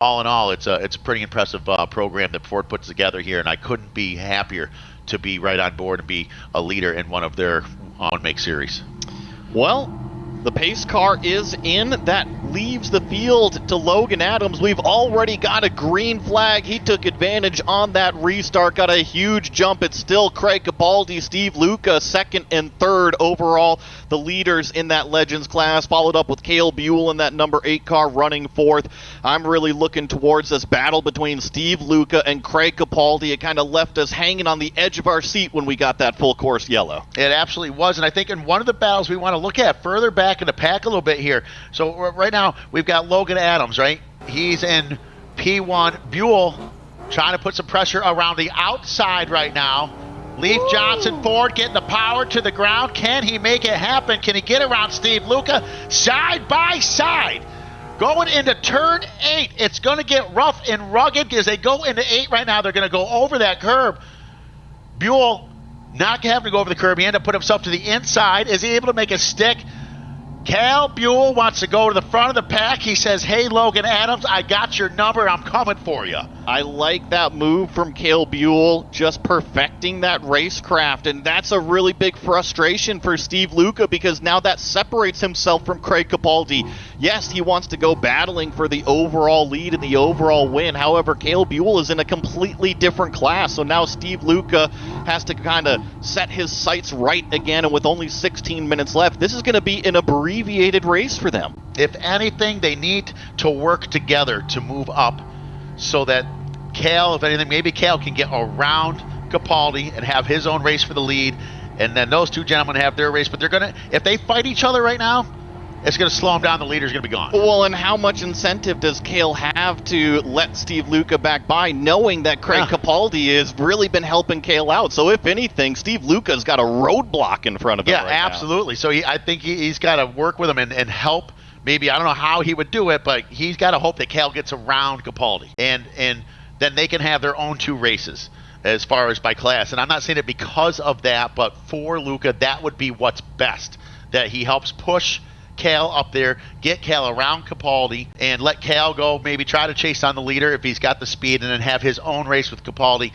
all in all, it's a pretty impressive program that Ford puts together here, and I couldn't be happier to be right on board and be a leader in one of their on-make series. Well, the pace car is in. That leaves the field to Logan Adams. We've already got a green flag. He took advantage on that restart, got a huge jump. It's still Craig Kapaldi, Steve Luca, second and third overall. The leaders in that Legends class, followed up with Kale Buell in that number 8 car running fourth. I'm really looking towards this battle between Steve Luca and Craig Kapaldi. It kind of left us hanging on the edge of our seat when we got that full course yellow. It absolutely was, and I think in one of the battles we want to look at further back in the pack a little bit here. So right now we've got Logan Adams, right? He's in P1. Buell trying to put some pressure around the outside right now. Leaf Johnson Ford getting the power to the ground. Can he make it happen? Can he get around Steve Luca? Side by side. Going into turn 8. It's going to get rough and rugged as they go into 8 right now. They're going to go over that curb. Buell not having to go over the curb. He ended up putting himself to the inside. Is he able to make a stick? Kale Buell wants to go to the front of the pack. He says, hey, Logan Adams, I got your number. I'm coming for you. I like that move from Kale Buell, just perfecting that racecraft, and that's a really big frustration for Steve Luca because now that separates himself from Craig Kapaldi. Yes, he wants to go battling for the overall lead and the overall win. However, Kale Buell is in a completely different class, so now Steve Luca has to kind of set his sights right again, and with only 16 minutes left, this is going to be an abbreviated race for them. If anything, they need to work together to move up so that Kale, if anything, maybe Kale can get around Kapaldi and have his own race for the lead, and then those two gentlemen have their race. But they're going to, if they fight each other right now, it's going to slow them down. The leader's going to be gone. Well, and how much incentive does Kale have to let Steve Luca back by, knowing that Craig Kapaldi has really been helping Kale out? So if anything, Steve Luca's got a roadblock in front of him right absolutely. now. So I think he's got to work with him and help. Maybe, I don't know how he would do it, but he's got to hope that Kale gets around Kapaldi. And then they can have their own 2 races as far as by class. And I'm not saying it because of that, but for Luca, that would be what's best, that he helps push Kale up there, get Kale around Kapaldi, and let Kale go, maybe try to chase on the leader if he's got the speed, and then have his own race with Kapaldi.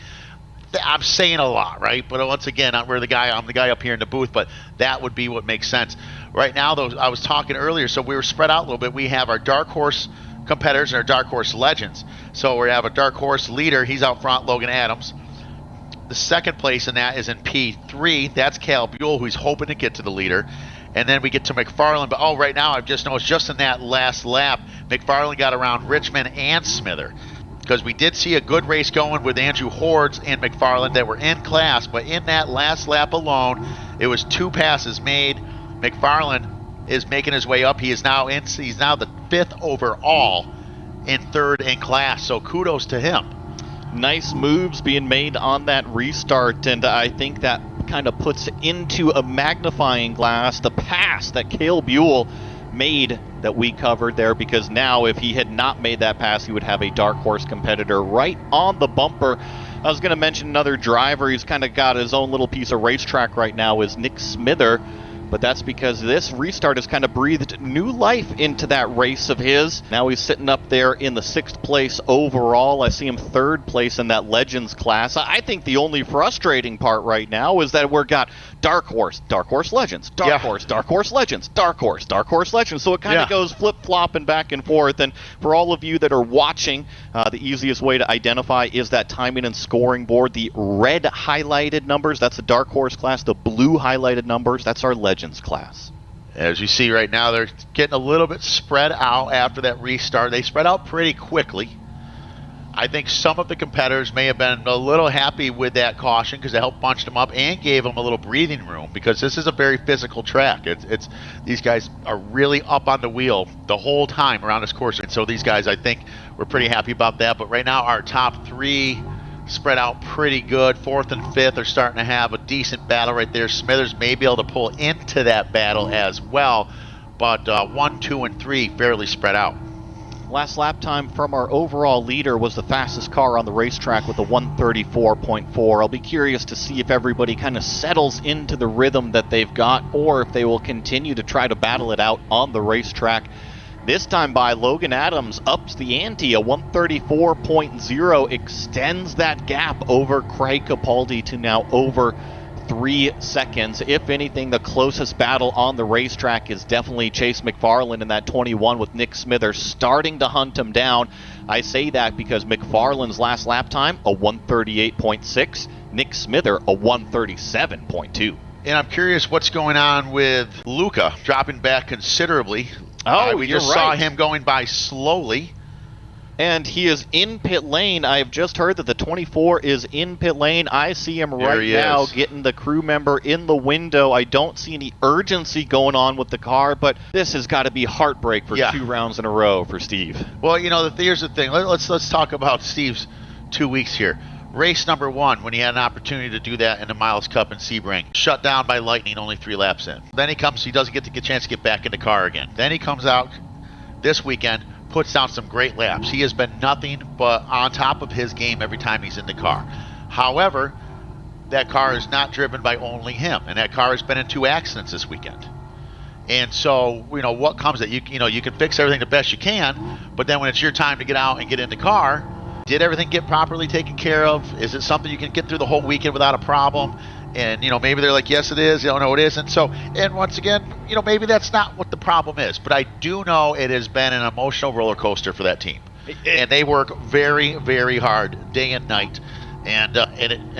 I'm saying a lot, right? But once again, I'm the guy up here in the booth, but that would be what makes sense. Right now, though, I was talking earlier, so we were spread out a little bit. We have our dark horse competitors and our dark horse legends. So we have a dark horse leader. He's out front, Logan Adams. The second place in that is in P3. That's Kale Buell, who's hoping to get to the leader. And then we get to McFarland. But, right now I've just noticed just in that last lap, McFarland got around Richmond and Smither. Because we did see a good race going with Andrew Hordes and McFarland that were in class. But in that last lap alone, it was 2 passes made. McFarland is making his way up. He's now the 5th overall in 3rd in class. So kudos to him. Nice moves being made on that restart, and I think that kind of puts into a magnifying glass the pass that Kale Buell made that we covered there, because now if he had not made that pass, he would have a dark horse competitor right on the bumper. I was going to mention another driver. He's kind of got his own little piece of racetrack right now is Nick Smither. But that's because this restart has kind of breathed new life into that race of his. Now he's sitting up there in the 6th place overall. I see him 3rd place in that Legends class. I think the only frustrating part right now is that we've got Dark Horse Legends, Dark Horse Legends, Dark Horse Legends. So it kind of goes flip-flopping back and forth. And for all of you that are watching, the easiest way to identify is that timing and scoring board. The red highlighted numbers, that's the Dark Horse class. The blue highlighted numbers, that's our Legends class. As you see right now, they're getting a little bit spread out after that restart. They spread out pretty quickly. I think some of the competitors may have been a little happy with that caution because it helped bunch them up and gave them a little breathing room, because this is a very physical track. It's these guys are really up on the wheel the whole time around this course, and so these guys, I think, were pretty happy about that. But right now, our top 3 spread out pretty good. 4th and 5th are starting to have a decent battle right there. Smithers may be able to pull into that battle as well, but 1, 2, and 3 fairly spread out. Last lap time from our overall leader was the fastest car on the racetrack with a 134.4. I'll be curious to see if everybody kind of settles into the rhythm that they've got, or if they will continue to try to battle it out on the racetrack. This time by Logan Adams ups the ante. A 134.0 extends that gap over Craig Kapaldi to now over 3 seconds. If anything, the closest battle on the racetrack is definitely Chase McFarland in that 21 with Nick Smithers starting to hunt him down. I say that because McFarland's last lap time, a 138.6. Nick Smither, a 137.2. And I'm curious what's going on with Luca dropping back considerably. We just saw him going by slowly. And he is in pit lane. I have just heard that the 24 is in pit lane. I see him right now getting the crew member in the window. I don't see any urgency going on with the car, but this has got to be heartbreak for 2 rounds in a row for Steve. Well, here's the thing. Let's talk about Steve's 2 weeks here. Race number 1, when he had an opportunity to do that in the Miles Cup in Sebring, shut down by lightning only 3 laps in. Then he doesn't get a chance to get back in the car again. Then he comes out this weekend, puts down some great laps. He has been nothing but on top of his game every time he's in the car. However, that car is not driven by only him, and that car has been in 2 accidents this weekend. And so, what comes that you can fix everything the best you can, but then when it's your time to get out and get in the car, did everything get properly taken care of? Is it something you can get through the whole weekend without a problem? And, maybe they're like, yes, it is. No, it isn't. So, and once again, maybe that's not what the problem is. But I do know it has been an emotional roller coaster for that team. And they work very, very hard day and night. And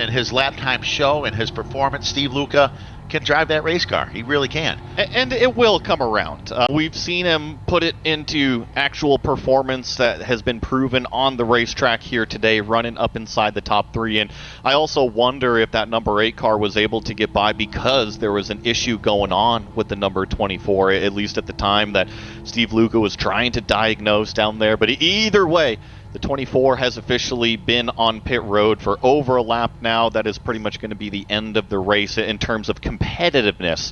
his lap time show and his performance, Steve Luca can drive that race car. He really can. And it will come around. We've seen him put it into actual performance that has been proven on the racetrack here today, running up inside the top 3. And I also wonder if that number 8 car was able to get by because there was an issue going on with the number 24, at least at the time that Steve Luca was trying to diagnose down there. But either way, the 24 has officially been on pit road for over a lap now. That is pretty much going to be the end of the race in terms of competitiveness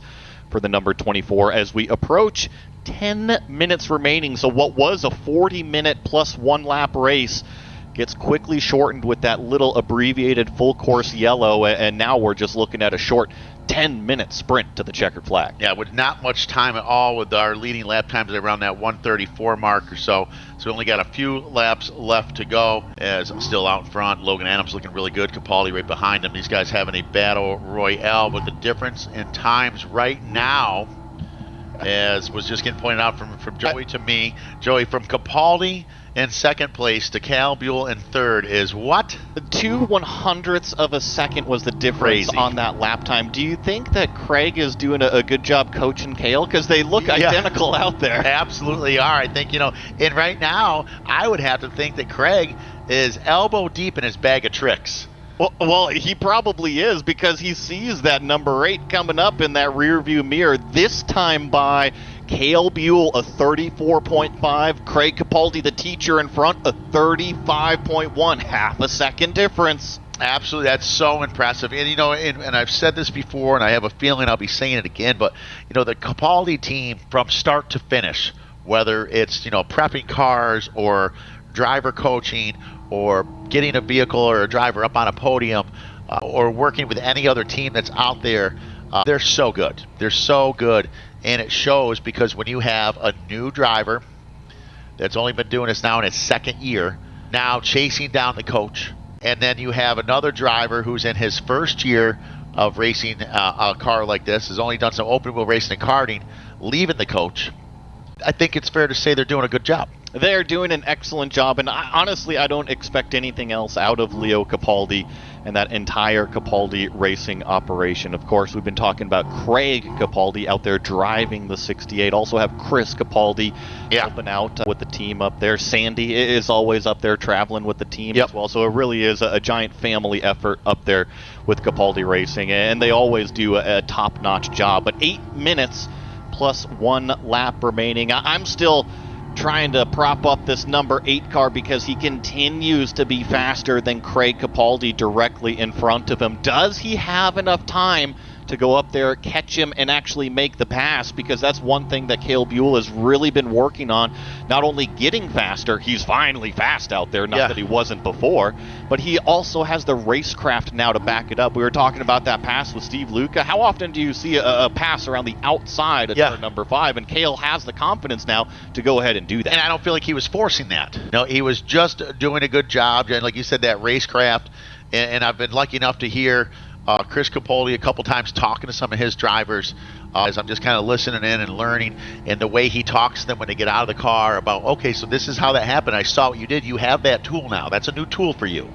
for the number 24 as we approach 10 minutes remaining. So what was a 40-minute plus 1 lap race gets quickly shortened with that little abbreviated full course yellow, and now we're just looking at a short 10-minute sprint to the checkered flag. Yeah, with not much time at all, with our leading lap times around that 134 mark or so. So we only got a few laps left to go as I'm still out in front. Logan Adams looking really good. Kapaldi right behind him. These guys having a battle royale, but the difference in times right now, as was just getting pointed out from Joey to me, Joey, from Kapaldi in second place to Kale Buell in third is what? 0.02 of a second was the difference on that lap time. Do you think that Craig is doing a good job coaching Kale? Because they look identical out there. Absolutely are. I think, and right now, I would have to think that Craig is elbow deep in his bag of tricks. Well, he probably is because he sees that number 8 coming up in that rearview mirror, this time by Kale Buell, a 34.5. Craig Kapaldi, the teacher in front, a 35.1. Half a second difference. Absolutely. That's so impressive. And, and I've said this before, and I have a feeling I'll be saying it again, but, the Kapaldi team from start to finish, whether it's, prepping cars or driver coaching or getting a vehicle or a driver up on a podium or working with any other team that's out there, they're so good. They're so good. And it shows because when you have a new driver that's only been doing this now in his second year, now chasing down the coach, and then you have another driver who's in his first year of racing a car like this, has only done some open wheel racing and karting, leaving the coach, I think it's fair to say they're doing a good job. They're doing an excellent job, and honestly, I don't expect anything else out of Leo Kapaldi and that entire Kapaldi Racing operation. Of course, we've been talking about Craig Kapaldi out there driving the 68. Also have Chris Kapaldi helping out with the team up there. Sandy is always up there traveling with the team as well. So it really is a giant family effort up there with Kapaldi Racing, and they always do a top-notch job. But 8 minutes plus 1 lap remaining. I'm still trying to prop up this number 8 car because he continues to be faster than Craig Kapaldi directly in front of him. Does he have enough time to go up there, catch him, and actually make the pass, because that's one thing that Kale Buell has really been working on. Not only getting faster, he's finally fast out there, not that he wasn't before, but he also has the racecraft now to back it up. We were talking about that pass with Steve Luca. How often do you see a pass around the outside of turn number 5? And Kale has the confidence now to go ahead and do that. And I don't feel like he was forcing that. No, he was just doing a good job. And like you said, that racecraft. And I've been lucky enough to hear Chris Kapaldi a couple times talking to some of his drivers as I'm just kind of listening in and learning, and the way he talks to them when they get out of the car about, okay, so this is how that happened. I saw what you did. You have that tool now. That's a new tool for you.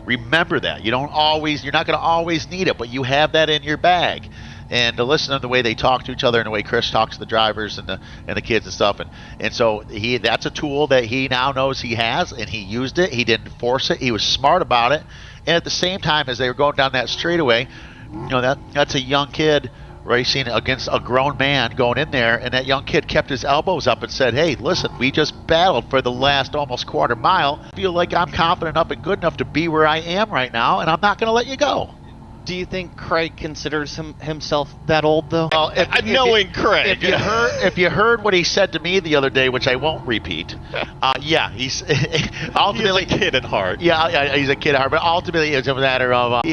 Remember that. You're not going to always need it, but you have that in your bag. And to listen to the way they talk to each other and the way Chris talks to the drivers and the kids and stuff. And so that's a tool that he now knows he has, and he used it. He didn't force it. He was smart about it. And at the same time, as they were going down that straightaway, that's a young kid racing against a grown man going in there, and that young kid kept his elbows up and said, hey, listen, we just battled for the last almost quarter mile. I feel like I'm confident enough and good enough to be where I am right now, and I'm not going to let you go. Do you think Craig considers himself that old, though? Well, knowing Craig. If you heard what he said to me the other day, which I won't repeat, he's ultimately he's a kid at heart. Yeah, he's a kid at heart, but ultimately it's a matter of,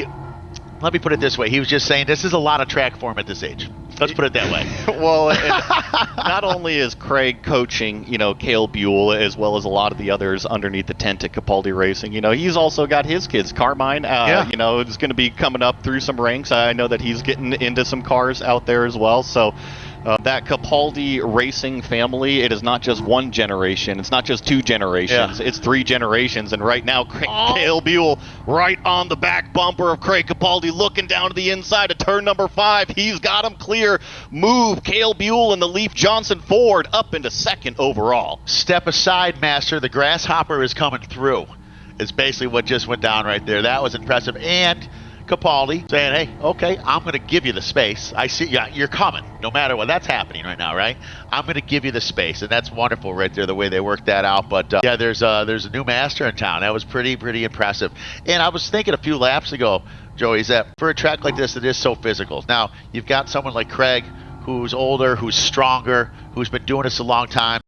let me put it this way, he was just saying this is a lot of track for him at this age. Let's put it that way. Well, not only is Craig coaching, Kale Buell, as well as a lot of the others underneath the tent at Kapaldi Racing, he's also got his kids. Carmine, is going to be coming up through some ranks. I know that he's getting into some cars out there as well. So that Kapaldi Racing family, it is not just one generation. It's not just two generations. It's 3 generations. And right now, Kale Buell right on the back bumper of Craig Kapaldi, looking down to the inside of turn number 5. He's got him clear. Move Kale Buell and the Leaf Johnson Ford up into 2nd overall. Step aside, Master. The grasshopper is coming through. Is basically what just went down right there. That was impressive. And Kapaldi saying, hey, okay, I'm going to give you the space. I see you're coming no matter what. That's happening right now, right? I'm going to give you the space, and that's wonderful right there, the way they worked that out. But there's a new master in town. That was pretty impressive. And I was thinking a few laps ago, Joey, is that for a track like this that is so physical. Now, you've got someone like Craig who's older, who's stronger, who's been doing this a long time.